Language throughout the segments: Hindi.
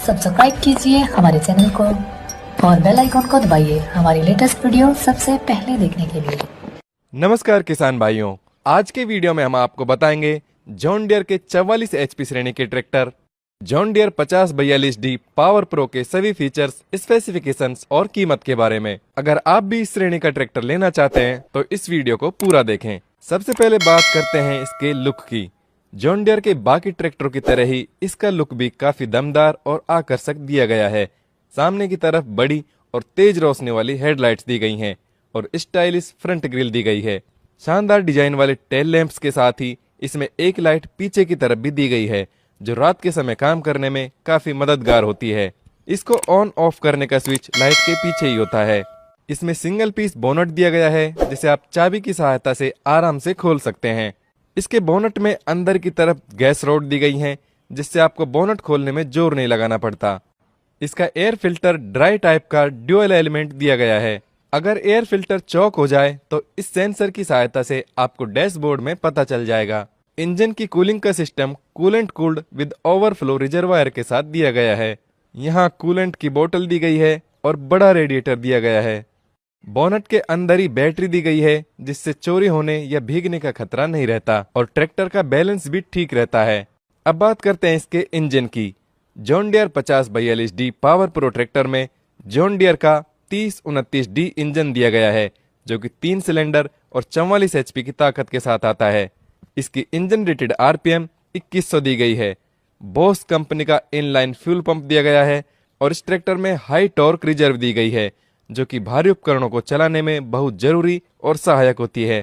सब्सक्राइब कीजिए हमारे चैनल को और बेल आइकन को दबाइए हमारी लेटेस्ट वीडियो सबसे पहले देखने के लिए। नमस्कार किसान भाइयों, आज के वीडियो में हम आपको बताएंगे जॉन डियर के 44 एचपी श्रेणी के tractor John Deere 5042D power pro के सभी फीचर्स, स्पेसिफिकेशंस और कीमत के बारे में। अगर आप भी इस श्रेणी का ट्रैक्टर लेना चाहते हैं तो इस वीडियो को पूरा देखें। सबसे पहले बात करते हैं इसके लुक की। जॉन डियर के बाकी ट्रैक्टरों की तरह ही इसका लुक भी काफी दमदार और आकर्षक दिया गया है। सामने की तरफ बड़ी और तेज रोशनी वाली हेडलाइट्स दी गई हैं और स्टाइलिश फ्रंट ग्रिल दी गई है। शानदार डिजाइन वाले टेल लैंप्स के साथ ही इसमें एक लाइट पीछे की तरफ भी दी गई है जो रात के समय काम करने में काफी मददगार होती है। इसको ऑन ऑफ करने का स्विच लाइट के पीछे ही होता है। इसमें सिंगल पीस बोनट दिया गया है जिसे आप चाबी की सहायता से आराम से खोल सकते हैं। इसके बोनट में अंदर की तरफ गैस रोड दी गई है जिससे आपको बोनट खोलने में जोर नहीं लगाना पड़ता। इसका एयर फिल्टर ड्राई टाइप का ड्यूअल एलिमेंट दिया गया है। अगर एयर फिल्टर चौक हो जाए तो इस सेंसर की सहायता से आपको डैशबोर्ड में पता चल जाएगा। इंजन की कूलिंग का system coolant cooled with overflow reservoir के साथ दिया गया है। यहाँ कूलेंट की बोतल दी गई है और बड़ा रेडिएटर दिया गया है। बोनट के अंदर ही बैटरी दी गई है जिससे चोरी होने या भीगने का खतरा नहीं रहता और ट्रैक्टर का बैलेंस भी ठीक रहता है। अब बात करते हैं इसके इंजन की। John Deere 5042D power pro tractor में जॉन डियर का 3029D इंजन दिया गया है जो कि 3 सिलेंडर और 44 HP की ताकत के साथ आता है। इसकी इंजन रेटेड RPM 2100 दी गई है। बोस कंपनी का इनलाइन फ्यूल पंप दिया गया है और इस ट्रैक्टर में हाई टॉर्क रिजर्व दी गई है जो कि भारी उपकरणों को चलाने में बहुत जरूरी और सहायक होती है।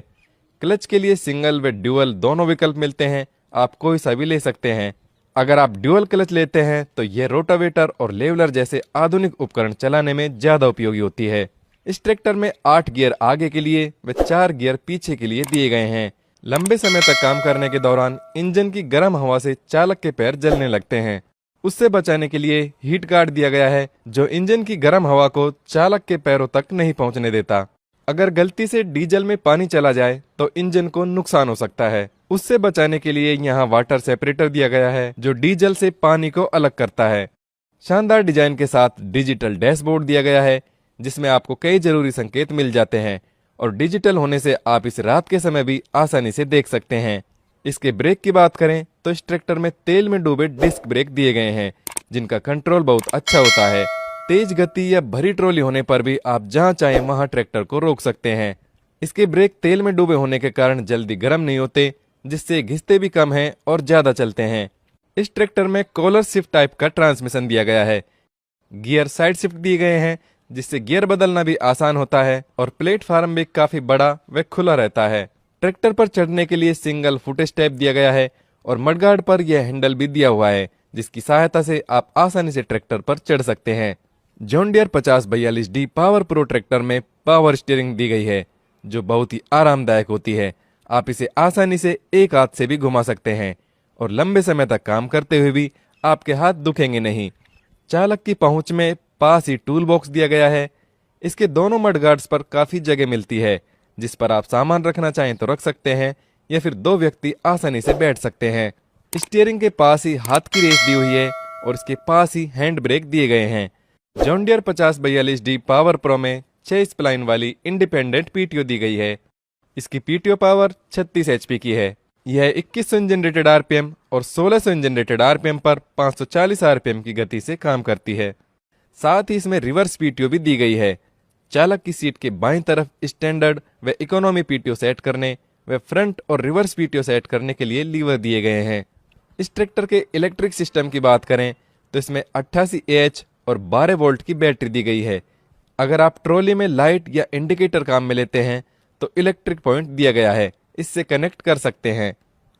क्लच के लिए सिंगल व ड्यूअल दोनों विकल्प मिलते हैं, आप कोई सा भी ले सकते हैं। अगर आप ड्यूअल क्लच लेते हैं तो यह रोटावेटर और लेवलर जैसे आधुनिक उपकरण चलाने में ज्यादा उपयोगी होती है। इस ट्रैक्टर में 8 गियर आगे के लिए व 4 गियर पीछे के लिए दिए गए हैं। लंबे समय तक काम करने के दौरान इंजन की गर्म हवा से चालक के पैर जलने लगते हैं। उससे बचाने के लिए हीट गार्ड दिया गया है जो इंजन की गर्म हवा को चालक के पैरों तक नहीं पहुंचने देता। अगर गलती से डीजल में पानी चला जाए तो इंजन को नुकसान हो सकता है। उससे बचाने के लिए यहाँ वाटर सेपरेटर दिया गया है जो डीजल से पानी को अलग करता है। शानदार डिजाइन के साथ डिजिटल डैशबोर्ड दिया गया है जिसमें आपको कई जरूरी संकेत मिल जाते हैं और डिजिटल होने से आप इस रात के समय भी आसानी से देख सकते हैं। इसके ब्रेक की बात करें तो इस ट्रैक्टर में तेल में डूबे डिस्क ब्रेक दिए गए हैं जिनका कंट्रोल बहुत अच्छा होता है। तेज गति या भरी ट्रॉली होने पर भी आप जहां चाहें वहां ट्रैक्टर को रोक सकते हैं। इसके ब्रेक तेल में डूबे होने के कारण जल्दी गर्म नहीं होते जिससे घिसते भी कम हैं और ज्यादा चलते हैं। इस ट्रैक्टर में कॉलर शिफ्ट टाइप का ट्रांसमिशन दिया गया है। गियर साइड शिफ्ट दिए गए हैं जिससे गियर बदलना भी आसान होता है और प्लेटफार्म भी काफी बड़ा व खुला रहता है। ट्रैक्टर पर चढ़ने के लिए सिंगल फुट स्टेप दिया गया है और मडगार्ड पर यह हैंडल भी दिया हुआ है जिसकी सहायता से आप आसानी से ट्रैक्टर पर चढ़ सकते हैं। John Deere 5042D power pro tractor में पावर स्टीयरिंग दी गई है जो बहुत ही आरामदायक होती है। आप इसे आसानी से एक हाथ से भी घुमा सकते हैं और लंबे समय तक काम करते हुए भी आपके हाथ दुखेंगे नहीं। चालक की पहुंच में पास ही टूल बॉक्स दिया गया है। इसके दोनों मडगार्ड्स पर काफी जगह मिलती है जिस पर आप सामान रखना चाहें तो रख सकते हैं या फिर 2 व्यक्ति आसानी से बैठ सकते हैं। स्टीयरिंग के पास ही हाथ की रेस दी हुई है और इसके पास ही हैंड ब्रेक दिए गए हैं। John Deere 5042D power pro में 6 स्प्लाइन वाली इंडिपेंडेंट पीटीओ दी गई है। इसकी पीटीओ पावर 36 HP की है। यह 2100 इंजन रेटेड RPM और 1600 इंजन रेटेड RPM पर 540 RPM की गति से काम करती है। साथ ही इसमें रिवर्स पीटीओ भी दी गई है। चालक की सीट के बाईं तरफ स्टैंडर्ड व इकोनॉमी पीटीओ सेट करने व फ्रंट और रिवर्स पीटीओ सेट करने के लिए लीवर दिए गए हैं। इस ट्रैक्टर के इलेक्ट्रिक सिस्टम की बात करें तो इसमें 88 AH और 12 वोल्ट की बैटरी दी गई है। अगर आप ट्रॉली में लाइट या इंडिकेटर काम में लेते हैं तो इलेक्ट्रिक पॉइंट दिया गया है, इससे कनेक्ट कर सकते हैं।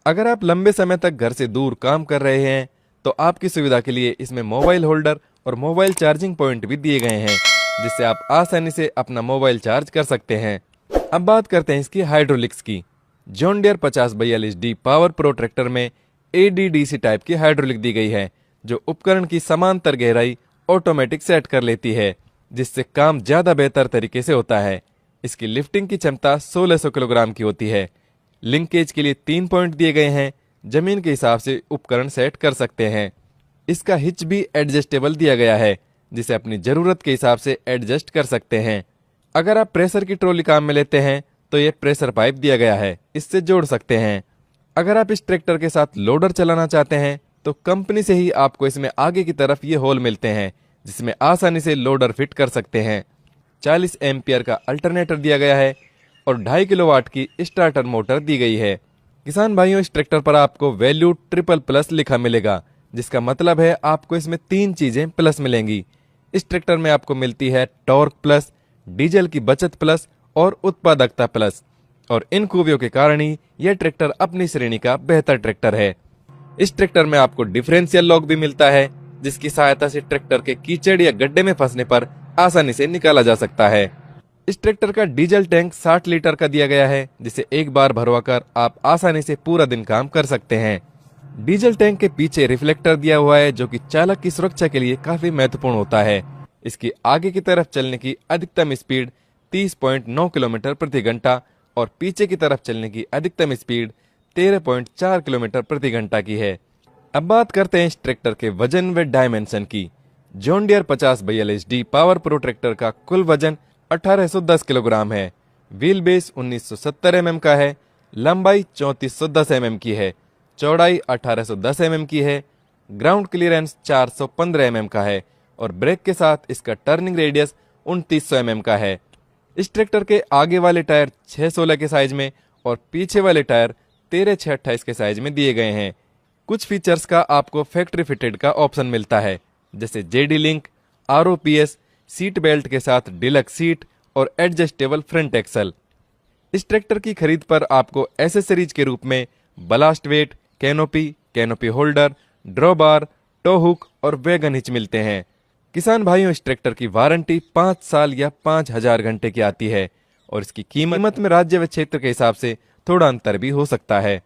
अगर आप लंबे समय तक घर से दूर काम कर रहे हैं तो आपकी सुविधा के लिए इसमें मोबाइल होल्डर और मोबाइल चार्जिंग पॉइंट भी दिए गए हैं जिससे आप आसानी से अपना मोबाइल चार्ज कर सकते हैं। अब बात करते हैं इसकी हाइड्रोलिक्स की। John Deere 5042D power pro tractor में ADDC टाइप की हाइड्रोलिक दी गई है जो उपकरण की समांतर गहराई ऑटोमेटिक सेट कर लेती है जिससे काम ज्यादा बेहतर तरीके से होता है। इसकी लिफ्टिंग की क्षमता 1600 किलोग्राम की होती है। लिंकेज के लिए 3 पॉइंट दिए गए हैं, जमीन के हिसाब से उपकरण सेट कर सकते हैं। इसका हिच भी एडजस्टेबल दिया गया है, जिसे अपनी ज़रूरत के हिसाब से एडजस्ट कर सकते हैं। अगर आप प्रेशर की ट्रॉली काम में लेते हैं तो ये प्रेशर पाइप दिया गया है, इससे जोड़ सकते हैं। अगर आप इस ट्रैक्टर के साथ लोडर चलाना चाहते हैं तो कंपनी से ही आपको इसमें आगे की तरफ ये होल मिलते हैं, जिसमें आसानी से लोडर फिट कर सकते हैं। 40 एम्पियर का अल्टरनेटर दिया गया है और 2.5 किलोवाट की स्टार्टर मोटर दी गई है। किसान भाइयों, इस ट्रैक्टर पर आपको वैल्यू ट्रिपल+ लिखा मिलेगा, जिसका मतलब है आपको इसमें 3 चीजें प्लस मिलेंगी। इस ट्रैक्टर में आपको मिलती है टॉर्क प्लस, डीजल की बचत प्लस और उत्पादकता प्लस। और इन खूबियों के कारण ही यह ट्रैक्टर अपनी श्रेणी का बेहतर ट्रैक्टर है। इस ट्रैक्टर में आपको डिफरेंशियल लॉक भी मिलता है, जिसकी सहायता से ट्रैक्टर के कीचड़ या गड्ढे में फंसने पर आसानी से निकाला जा सकता है। इस ट्रैक्टर का डीजल टैंक 60 लीटर का दिया गया है, जिसे एक बार भरवाकर आप आसानी से पूरा दिन काम कर सकते हैं। डीजल टैंक के पीछे रिफ्लेक्टर दिया हुआ है, जो कि चालक की सुरक्षा के लिए काफी महत्वपूर्ण होता है। इसकी आगे की तरफ चलने की अधिकतम स्पीड 30.9 किलोमीटर प्रति घंटा और पीछे की तरफ चलने की अधिकतम स्पीड 13.4 किलोमीटर प्रति घंटा की है। अब बात करते हैं इस ट्रैक्टर के वजन व डायमेंशन की। John Deere 5042 HD power pro tractor का कुल वजन 1810 किलोग्राम है। व्हील बेस 1970 mm का है, लंबाई 3410 mm की है, चौड़ाई 1810 mm की है, ग्राउंड क्लियरेंस 415 mm का है और ब्रेक के साथ इसका टर्निंग रेडियस 2900 mm का है। इस ट्रैक्टर के आगे वाले टायर 616 के साइज में और पीछे वाले टायर 13/6/28 के साइज में दिए गए हैं। कुछ फीचर्स का आपको फैक्ट्री फिटेड का ऑप्शन मिलता है, जैसे JD link, ROPS, seat belt के साथ डिलक्स सीट और एडजस्टेबल फ्रंट एक्सल। इस ट्रैक्टर की खरीद पर आपको एसेसरीज के रूप में ballast weight, canopy holder, draw bar, tow hook और वैगन हिच मिलते हैं। किसान भाइयों, इस ट्रैक्टर की वारंटी 5 साल या 5000 घंटे की आती है और इसकी कीमत में राज्य व क्षेत्र के हिसाब से थोड़ा अंतर भी हो सकता है।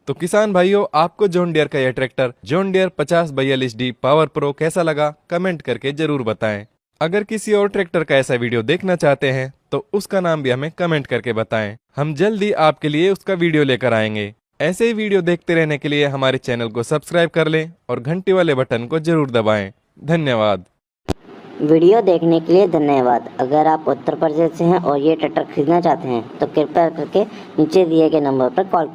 तो किसान भाइयों, आपको जॉन डियर का यह tractor John Deere 5042 D power pro कैसा लगा, कमेंट करके जरूर बताएं। अगर किसी और ट्रैक्टर का ऐसा वीडियो देखना चाहते हैं तो उसका नाम भी हमें कमेंट करके बताएं। हम जल्दी आपके लिए उसका वीडियो लेकर आएंगे। ऐसे ही वीडियो देखते रहने के लिए हमारे चैनल को सब्सक्राइब कर लें और घंटी वाले बटन को जरूर दबाएं। धन्यवाद। वीडियो देखने के लिए धन्यवाद। अगर आप उत्तर प्रदेश से हैं और ये ट्रैक्टर खरीदना चाहते हैं तो कृपया करके नीचे दिए गए नंबर पर कॉल करें।